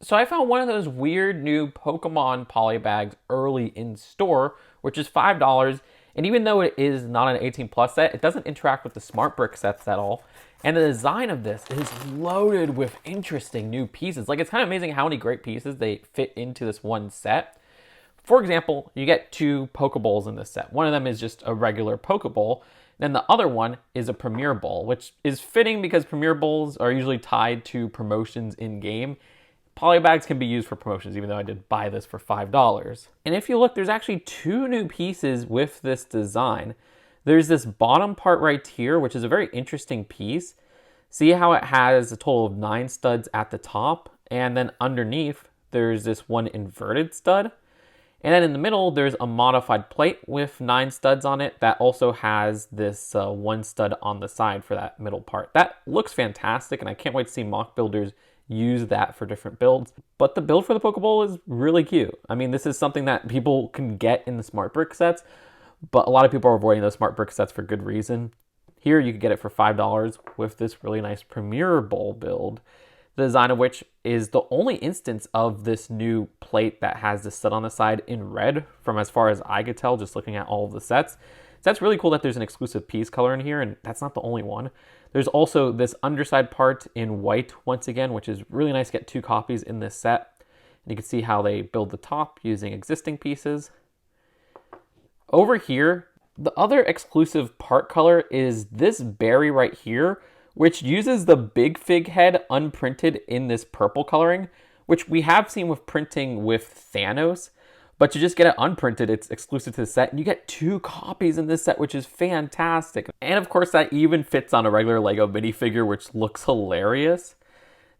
So I found one of those weird new Pokemon polybags early in store, which is $5. And even though it is not an 18 plus set, it doesn't interact with the Smart Brick sets at all. And the design of this is loaded with interesting new pieces. Like, it's kind of amazing how many great pieces they fit into this one set. For example, you get two Pokeballs in this set. One of them is just a regular Pokeball. Then the other one is a Premier Ball, which is fitting because Premier Balls are usually tied to promotions in game. Polybags can be used for promotions, even though I did buy this for $5. And if you look, there's actually two new pieces with this design. There's this bottom part right here, which is a very interesting piece. See how it has a total of 9 studs at the top, and then underneath, there's this one inverted stud. And then in the middle, there's a modified plate with 9 studs on it that also has this 1 stud on the side for that middle part. That looks fantastic, and I can't wait to see mock builders use that for different builds. But the build for the Pokeball is really cute. I mean, this is something that people can get in the Smart Brick sets, but a lot of people are avoiding those Smart Brick sets for good reason. Here you can get it for $5 with this really nice Premier Bowl build, the design of which is the only instance of this new plate that has the stud on the side in red from as far as I could tell just looking at all of the sets. So that's really cool that there's an exclusive piece color in here, and that's not the only one. There's also this underside part in white once again, which is really nice to get 2 copies in this set. And you can see how they build the top using existing pieces. Over here, the other exclusive part color is this berry right here, which uses the Big Fig head unprinted in this purple coloring, which we have seen with printing with Thanos. But to just get it unprinted, it's exclusive to the set, and you get 2 copies in this set, which is fantastic. And of course, that even fits on a regular Lego minifigure, which looks hilarious.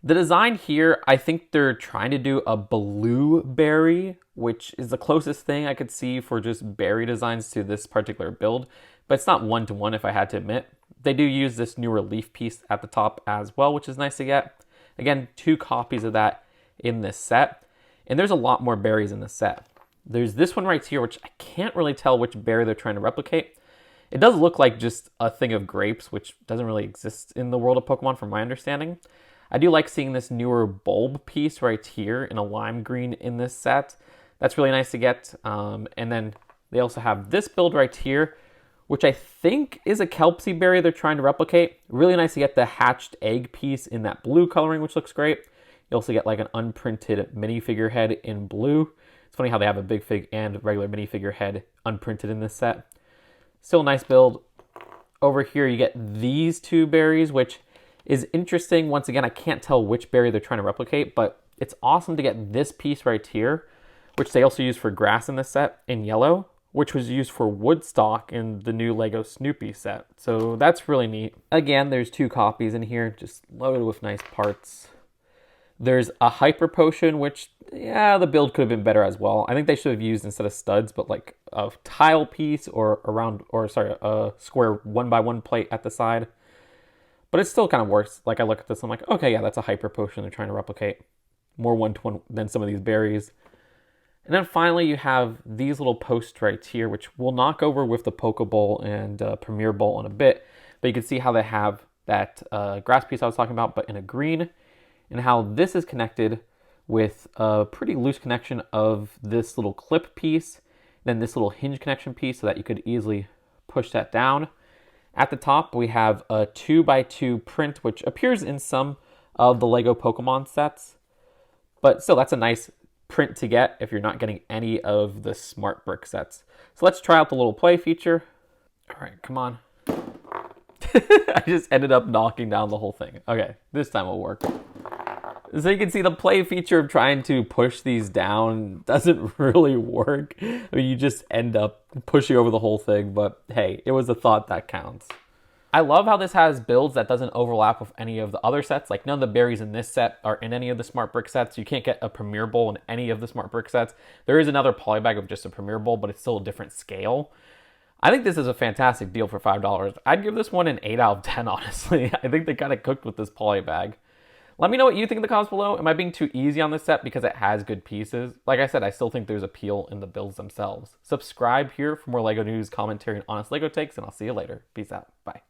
The design here, I think they're trying to do a blue berry, which is the closest thing I could see for just berry designs to this particular build, but it's not one-to-one if I had to admit. They do use this newer leaf piece at the top as well, which is nice to get. Again, 2 copies of that in this set, and there's a lot more berries in this set. There's this one right here, which I can't really tell which berry they're trying to replicate. It does look like just a thing of grapes, which doesn't really exist in the world of Pokemon from my understanding. I do like seeing this newer bulb piece right here in a lime green in this set. That's really nice to get. And then they also have this build right here, which I think is a Kelpsy berry they're trying to replicate. Really nice to get the hatched egg piece in that blue coloring, which looks great. You also get like an unprinted minifigure head in blue. It's funny how they have a Big Fig and regular minifigure head unprinted in this set. Still a nice build. Over here you get these 2 berries, which is interesting. Once again, I can't tell which berry they're trying to replicate, but it's awesome to get this piece right here, which they also use for grass in this set in yellow, which was used for Woodstock in the new Lego Snoopy set. So that's really neat. Again, there's 2 copies in here, just loaded with nice parts. There's a Hyper Potion, which, yeah, the build could have been better as well. I think they should have used, instead of studs, but like a tile piece or a square 1x1 plate at the side. But it still kind of works. Like, I look at this, I'm like, okay, yeah, that's a Hyper Potion they're trying to replicate. More one-to-one than some of these berries. And then finally, you have these little posts right here, which we'll knock over with the Pokeball and Premier Bowl in a bit. But you can see how they have that grass piece I was talking about, but in a green. And how this is connected with a pretty loose connection of this little clip piece, then this little hinge connection piece so that you could easily push that down. At the top, we have a 2x2 print, which appears in some of the Lego Pokemon sets. But still, that's a nice print to get if you're not getting any of the Smart Brick sets. So let's try out the little play feature. All right, come on. I just ended up knocking down the whole thing. Okay, this time it'll work. So you can see the play feature of trying to push these down doesn't really work. I mean, you just end up pushing over the whole thing, but hey, it was a thought that counts. I love how this has builds that doesn't overlap with any of the other sets. Like, none of the berries in this set are in any of the Smart Brick sets. You can't get a Premier Bowl in any of the Smart Brick sets. There is another polybag of just a Premier Bowl, but it's still a different scale. I think this is a fantastic deal for $5. I'd give this one an 8 out of 10, honestly. I think they kind of cooked with this polybag. Let me know what you think in the comments below. Am I being too easy on this set because it has good pieces? Like I said, I still think there's appeal in the builds themselves. Subscribe here for more LEGO news, commentary, and honest LEGO takes, and I'll see you later. Peace out. Bye.